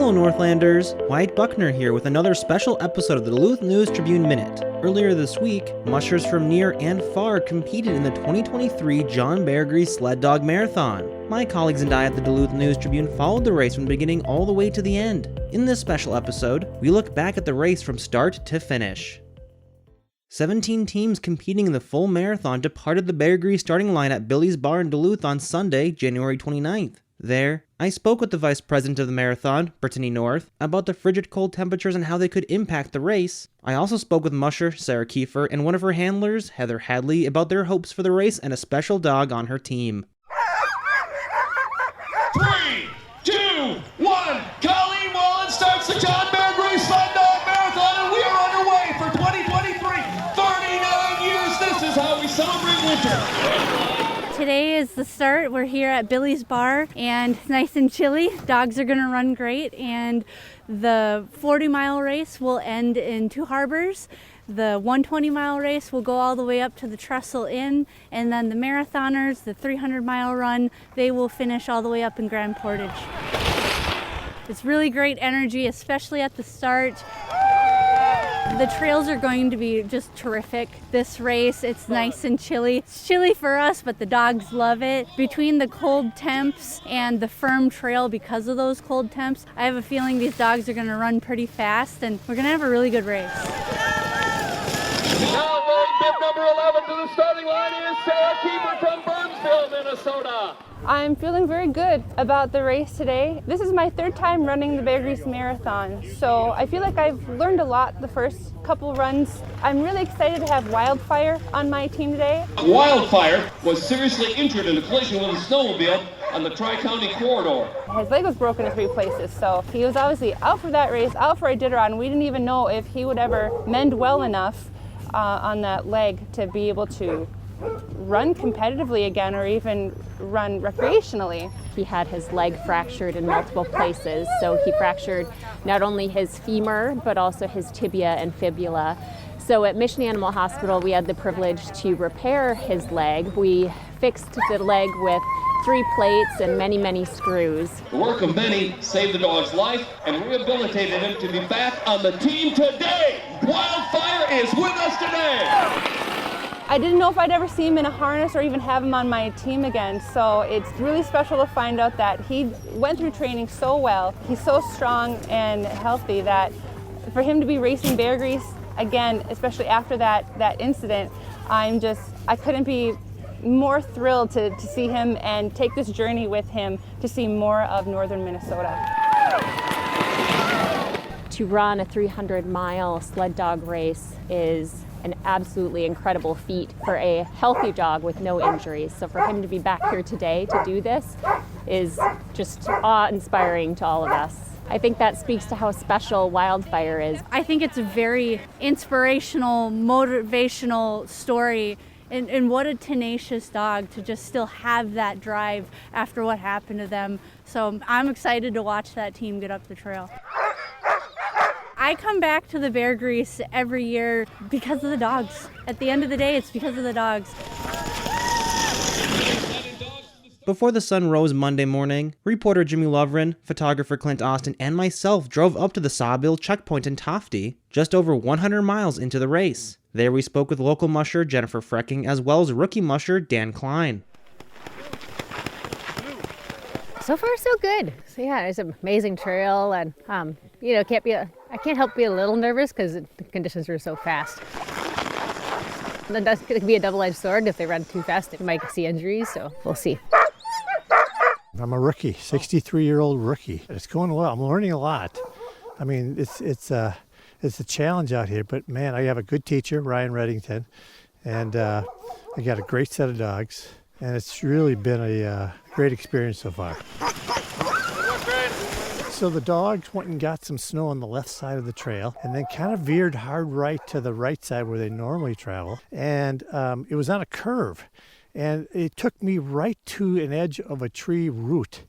Hello Northlanders, Wyatt Buckner here with another special episode of the Duluth News-Tribune Minute. Earlier this week, mushers from near and far competed in the 2023 John Beargrease Sled Dog Marathon. My colleagues and I at the Duluth News-Tribune followed the race from the beginning all the way to the end. In this special episode, we look back at the race from start to finish. 17 teams competing in the full marathon departed the Beargrease starting line at Billy's Bar in Duluth on Sunday, January 29th. There, I spoke with the vice president of the marathon, Brittany North, about the frigid cold temperatures and how they could impact the race. I also spoke with musher Sarah Kiefer and one of her handlers, Heather Hadley, about their hopes for the race and a special dog on her team. 3, 2, 1, Colleen Wallen starts the John Beargrease Sled Dog Marathon, and we are underway for 2023. 39 years, this is how we celebrate winter. Today is the start. We're here at Billy's Bar and it's nice and chilly. Dogs are gonna run great, and the 40-mile race will end in Two Harbors. The 120-mile race will go all the way up to the Trestle Inn, and then the marathoners, the 300-mile run, they will finish all the way up in Grand Portage. It's really great energy, especially at the start. The trails are going to be just terrific. This race, it's nice and chilly. It's chilly for us, but the dogs love it. Between the cold temps and the firm trail because of those cold temps, I have a feeling these dogs are gonna run pretty fast and we're gonna have a really good race. Now going bib number 11 to the starting line is Sarah Kiefer from Burnsville, Minnesota. I'm feeling very good about the race today. This is my third time running the Beargrease Marathon, so I feel like I've learned a lot the first couple runs. I'm really excited to have Wildfire on my team today. Wildfire was seriously injured in a collision with a snowmobile on the Tri-County corridor. His leg was broken in 3 places, so he was obviously out for that race, out for Iditarod, and we didn't even know if he would ever mend well enough on that leg to be able to run competitively again or even run recreationally. He had his leg fractured in multiple places, so he fractured not only his femur but also his tibia and fibula. So at Mission Animal Hospital we had the privilege to repair his leg. We fixed the leg with 3 plates and many screws. The work of many saved the dog's life and rehabilitated him to be back on the team today. Wildfire is with us today. I didn't know if I'd ever see him in a harness or even have him on my team again, so it's really special to find out that he went through training so well. He's so strong and healthy that for him to be racing Beargrease again, especially after that incident, I couldn't be more thrilled to see him and take this journey with him to see more of northern Minnesota. To run a 300-mile sled dog race is an absolutely incredible feat for a healthy dog with no injuries. So for him to be back here today to do this is just awe-inspiring to all of us. I think that speaks to how special Wildfire is. I think it's a very inspirational, motivational story. And what a tenacious dog to just still have that drive after what happened to them. So I'm excited to watch that team get up the trail. I come back to the Beargrease every year because of the dogs. At the end of the day, it's because of the dogs. Before the sun rose Monday morning, reporter Jimmy Lovren, photographer Clint Austin, and myself drove up to the Sawbill checkpoint in Tofty, just over 100 miles into the race. There we spoke with local musher Jennifer Frecking as well as rookie musher Dan Klein. So far, so good. So yeah, it's an amazing trail, and I can't help be a little nervous because the conditions are so fast. And that could be a double-edged sword. If they run too fast, they might see injuries. So we'll see. I'm a rookie, 63-year-old rookie. It's going well. I'm learning a lot. I mean, it's a challenge out here, but man, I have a good teacher, Ryan Reddington, and I got a great set of dogs, and it's really been a great experience so far. So the dogs went and got some snow on the left side of the trail and then kind of veered hard right to the right side where they normally travel, and it was on a curve, and it took me right to an edge of a tree root.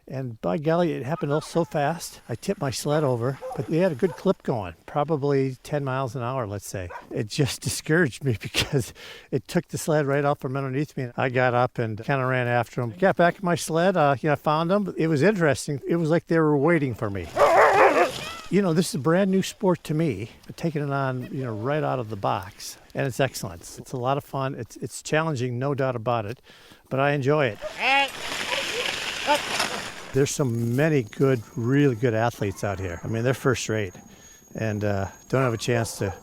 And by golly, it happened all so fast. I tipped my sled over, but they had a good clip going, probably 10 miles an hour, let's say. It just discouraged me because it took the sled right off from underneath me. I got up and kind of ran after them. Got back in my sled, I found them. It was interesting. It was like they were waiting for me. This is a brand new sport to me, taking it on, right out of the box. And it's excellent. It's a lot of fun. It's challenging, no doubt about it, but I enjoy it. There's so many good, really good athletes out here. I mean, they're first rate, and don't have a chance to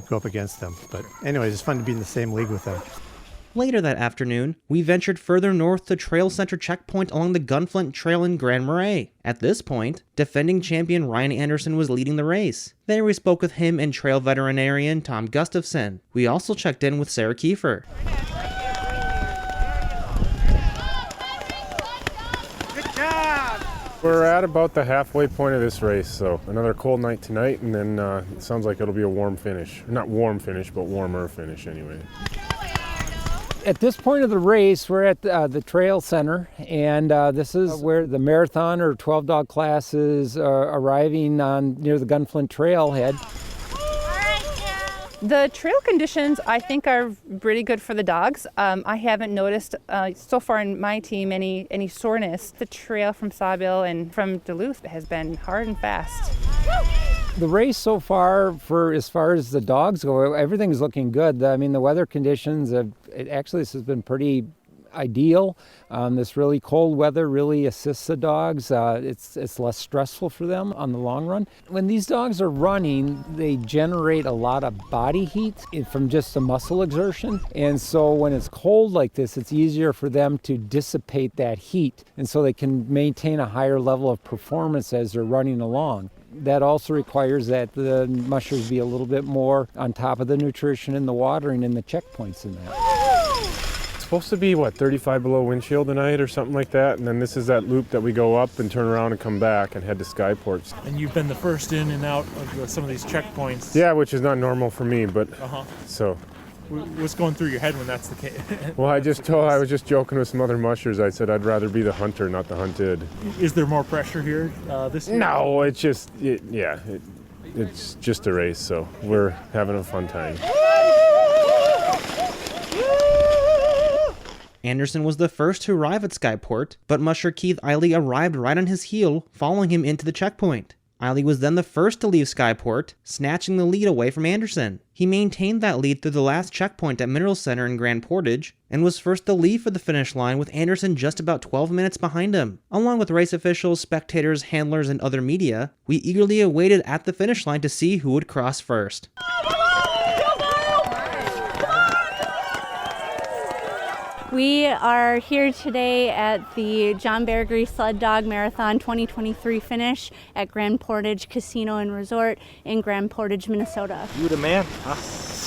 go up against them. But anyways, it's fun to be in the same league with them. Later that afternoon, we ventured further north to Trail Center checkpoint along the Gunflint Trail in Grand Marais. At this point, defending champion Ryan Anderson was leading the race. There we spoke with him and trail veterinarian Tom Gustafson. We also checked in with Sarah Kiefer. We're at about the halfway point of this race, so another cold night tonight, and then it sounds like it'll be a warm finish. Not warm finish, but warmer finish anyway. At this point of the race, we're at the Trail Center, and this is where the marathon or 12-dog class is arriving near the Gunflint Trailhead. The trail conditions, I think, are pretty good for the dogs. I haven't noticed so far in my team any soreness. The trail from Sawbill and from Duluth has been hard and fast. The race so far, as far as the dogs go, everything's looking good. I mean, the weather conditions this has been pretty ideal. This really cold weather really assists the dogs. It's less stressful for them on the long run. When these dogs are running, they generate a lot of body heat from just the muscle exertion. And so when it's cold like this, it's easier for them to dissipate that heat. And so they can maintain a higher level of performance as they're running along. That also requires that the mushers be a little bit more on top of the nutrition and the watering and the checkpoints in that. It's supposed to be, 35 below wind chill tonight or something like that, and then this is that loop that we go up and turn around and come back and head to Skyports. And you've been the first in and out of some of these checkpoints. Yeah, which is not normal for me, but so. What's going through your head when that's the case? Well, I was just joking with some other mushers. I said I'd rather be the hunter, not the hunted. Is there more pressure here this year? No, it's just, it's just a race, so we're having a fun time. Anderson was the first to arrive at Skyport, but musher Keith Eiley arrived right on his heel, following him into the checkpoint. Eiley was then the first to leave Skyport, snatching the lead away from Anderson. He maintained that lead through the last checkpoint at Mineral Center in Grand Portage, and was first to leave for the finish line with Anderson just about 12 minutes behind him. Along with race officials, spectators, handlers, and other media, we eagerly awaited at the finish line to see who would cross first. We are here today at the John Beargrease Sled Dog Marathon 2023 finish at Grand Portage Casino and Resort in Grand Portage, Minnesota. You the man, huh?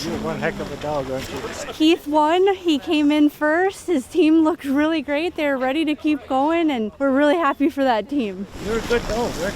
You're one heck of a dog, aren't you? Keith won. He came in first. His team looked really great. They were ready to keep going, and we're really happy for that team. You're a good dog, Rick.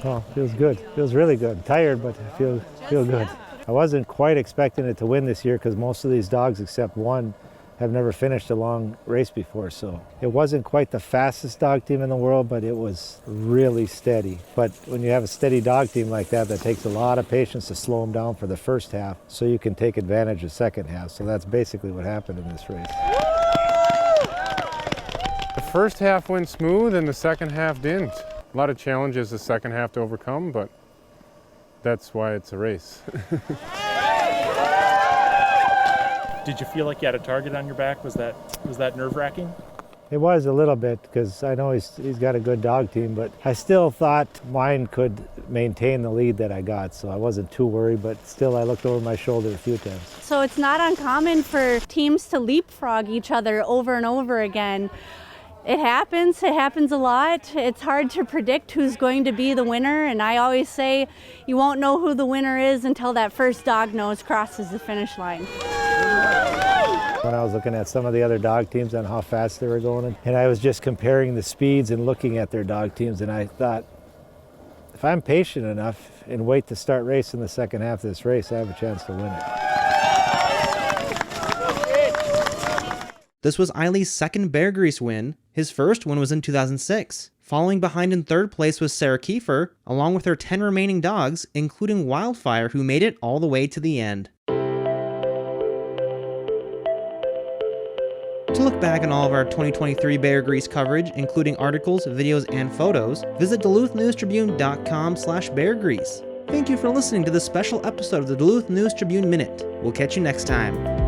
Oh, feels good. Feels really good. Tired, but feel good. I wasn't quite expecting it to win this year because most of these dogs, except one, have never finished a long race before, so it wasn't quite the fastest dog team in the world, but it was really steady. But when you have a steady dog team like that takes a lot of patience to slow them down for the first half so you can take advantage of the second half. So that's basically what happened in this race. The first half went smooth and the second half didn't. A lot of challenges the second half to overcome, but that's why it's a race. Did you feel like you had a target on your back? Was that nerve-wracking? It was a little bit because I know he's got a good dog team, but I still thought mine could maintain the lead that I got, so I wasn't too worried, but still I looked over my shoulder a few times. So it's not uncommon for teams to leapfrog each other over and over again. It happens a lot. It's hard to predict who's going to be the winner, and I always say you won't know who the winner is until that first dog nose crosses the finish line. When I was looking at some of the other dog teams and how fast they were going, and I was just comparing the speeds and looking at their dog teams, and I thought, if I'm patient enough and wait to start racing the second half of this race, I have a chance to win it. This was Eiley's second Beargrease win. His first one was in 2006. Following behind in third place was Sarah Kiefer, along with her 10 remaining dogs, including Wildfire, who made it all the way to the end. To look back on all of our 2023 Beargrease coverage, including articles, videos, and photos, visit DuluthNewsTribune.com/Beargrease. Thank you for listening to this special episode of the Duluth News Tribune Minute. We'll catch you next time.